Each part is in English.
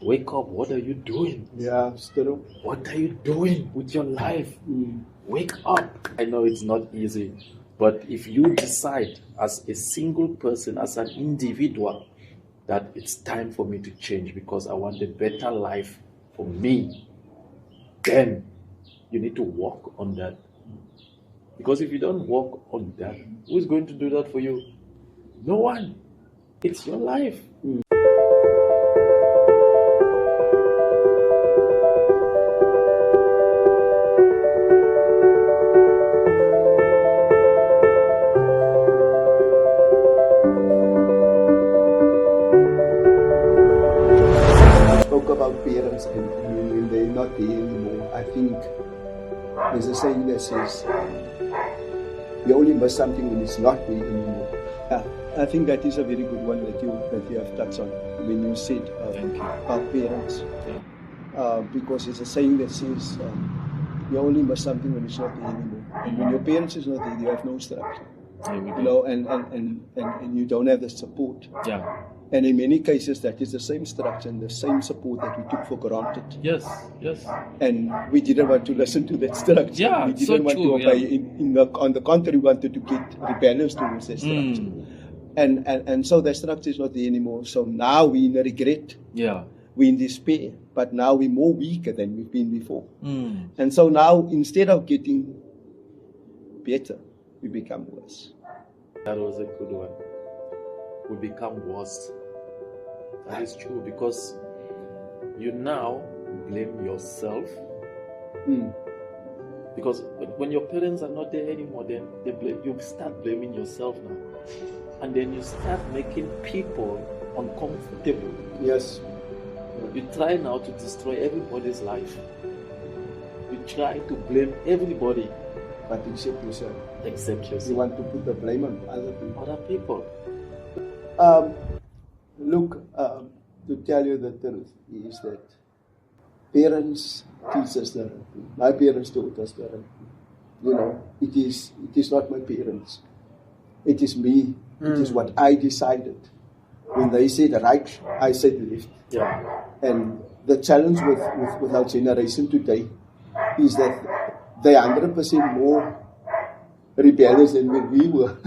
Wake up, what are you doing? Yeah, still. What are you doing with your life? Wake up. I know it's not easy, but if you decide as a single person, as an individual, that it's time for me to change because I want a better life for me, then you need to work on that. Because if you don't work on that, who's going to do that for you? No one. It's your life. Spoke about parents and when they're not there anymore. I think there's a saying that says, you only miss something when it's not there anymore. Yeah, I think that is a very good one that you have touched on when you said about parents. Because it's a saying that says, you only miss something when it's not there anymore. And when your parents is not there, you have no structure. You know, and you don't have the support. Yeah. And in many cases, that is the same structure and the same support that we took for granted. Yes. And we didn't want to listen to that structure. Yeah, we didn't so want true, to obey. On the contrary, we wanted to get rebellious towards that structure. And so that structure is not there anymore. So now we're in a regret. Yeah. We're in despair. But now we're more weaker than we've been before. And so now, instead of getting better, we become worse. That was a good one. We become worse. That is true because you now blame yourself. Because when your parents are not there anymore, then you start blaming yourself now. And then you start making people uncomfortable. Yes. You try now to destroy everybody's life. You try to blame everybody. But except yourself. Except yourself. You want to put the blame on other people. Other people. Look, to tell you the truth is that parents teach us the right thing. My parents taught us the right thing. You know, it is not my parents. It is me. It is what I decided. When they said right, I said left. Yeah. And the challenge with our generation today is that they are 100% more rebellious than when we were.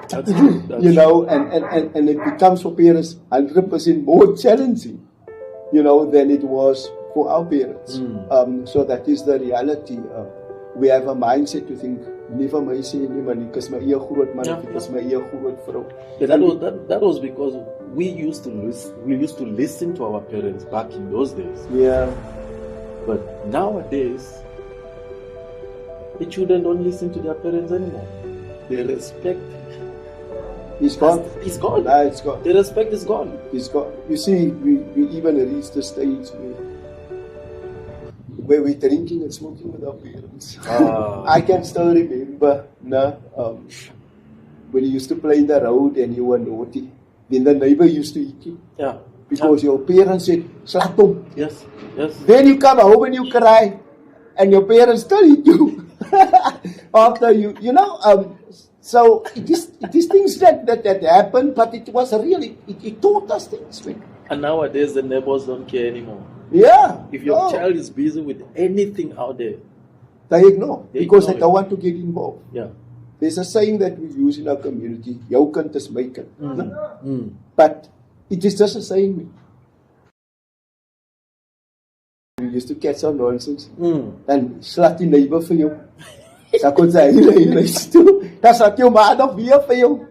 That's you know, and it becomes for parents 100% more challenging, you know, than it was for our parents. So that is the reality. We have a mindset to think, never my say nie man, because my ear groot man, because my ear groot vrou. That was because we used to listen to our parents back in those days. Yeah. But nowadays, the children don't listen to their parents anymore. The respect is gone. It's gone. Nah, it's gone. The respect is gone. It's gone. You see, we even reached the stage where we're drinking and smoking with our parents. I can still remember when you used to play in the road and you were naughty, then the neighbor used to hit you. Yeah. Because your parents said, "Slat hom." Yes. Then you come home and you cry, and your parents still hit you. After you know, so it is things that happen, but it was really, it taught us things. And nowadays the neighbors don't care anymore. Yeah. If your child is busy with anything out there, they ignore because ignore they don't want to get involved. Yeah. There's a saying that we use in our community, jou kind is my kind. But it is just a saying. We used to catch our nonsense. And slat die neighbor vir jou. Sa kon sy hele toe. Dan slat jou ma nog weer vir jou.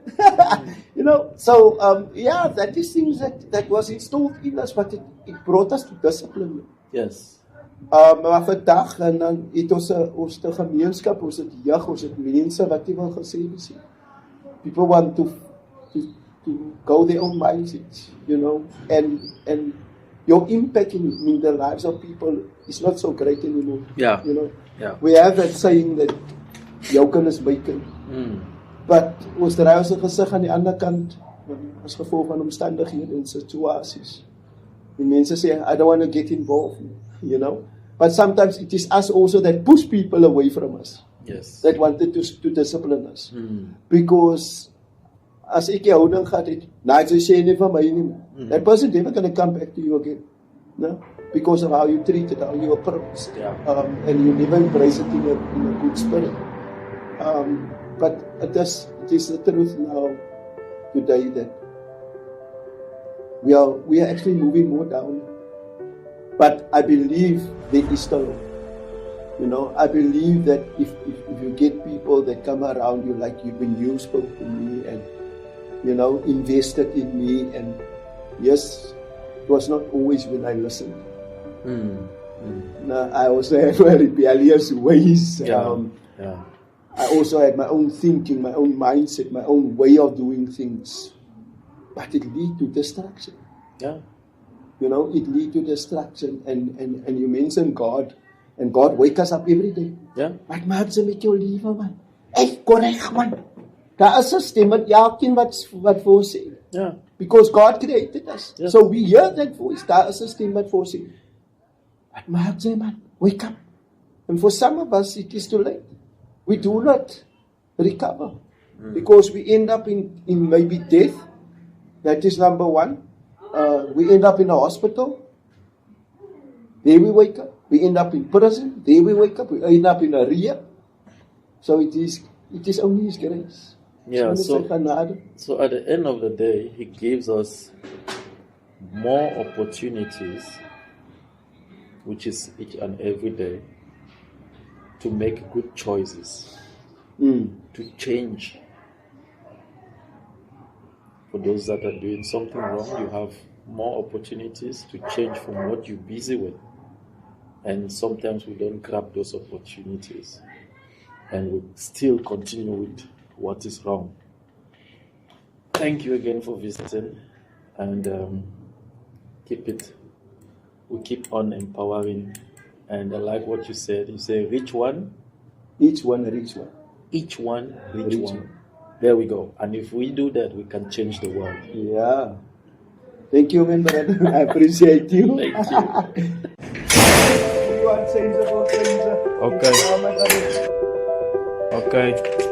You know, so yeah, that is things that was installed in us, but it brought us to discipline. Yes. Maar vandag en dan het ons te gemeenskap, ons het jeug, ons het mense wat jy wil gesê is. People want to go their own mindsets, you know, and your impact in the lives of people is not so great anymore. Yeah. You know. Yeah. We have that saying that jou kind is my kind. But ons draai ons gesig aan die ander kant as gevolg van omstandighede en situasies. Die mense sê, I don't want to get involved, you know. But sometimes it is us also that push people away from us. Yes. That wanted to discipline us. Because as ek die houding gehad het, nou jy sê nie van my nie. That person never going to come back to you again. No? Because of how you treat it, how you approach. Yeah. And you never embrace it in a good spirit. But it is the truth now, today, that we are actually moving more down. But I believe there is still hope. You know, I believe that if you get people that come around you, like when you spoke to me and, you know, invested in me, and yes, it was not always when I listened. No, I also had my rebellious ways. Yeah. I also had my own thinking, my own mindset, my own way of doing things. But it leads to destruction. Yeah. You know, it leads to destruction. And you mentioned God. And God wake us up every day. Yeah. Wat maak sy met jou lewe, man? Hey, korrek, man. Daar is 'n stem met elkeen wat vir ons sê. Yeah. Because God created us. Yeah. So we hear that voice. Daar is 'n stem wat vir ons sê. Wat maak sy, man? Wake up. And for some of us, it is too late. We do not recover. Because we end up in maybe death. That is number one. We end up in a hospital. There we wake up. We end up in prison. There we wake up. We end up in a rehab. So it is only His grace. Yeah, So So at the end of the day, He gives us more opportunities, which is each and every day, to make good choices, to change. For those that are doing something wrong, you have more opportunities to change from what you're busy with. And sometimes we don't grab those opportunities, and we still continue with what is wrong. Thank you again for visiting, and we keep on empowering. And I like what you said. You say, reach one. Each one reach one. Each one, reach Reach one. There we go. And if we do that, we can change the world. Yeah. Thank you, man, brother. I appreciate you. Thank you. You are sensible, Okay. Okay.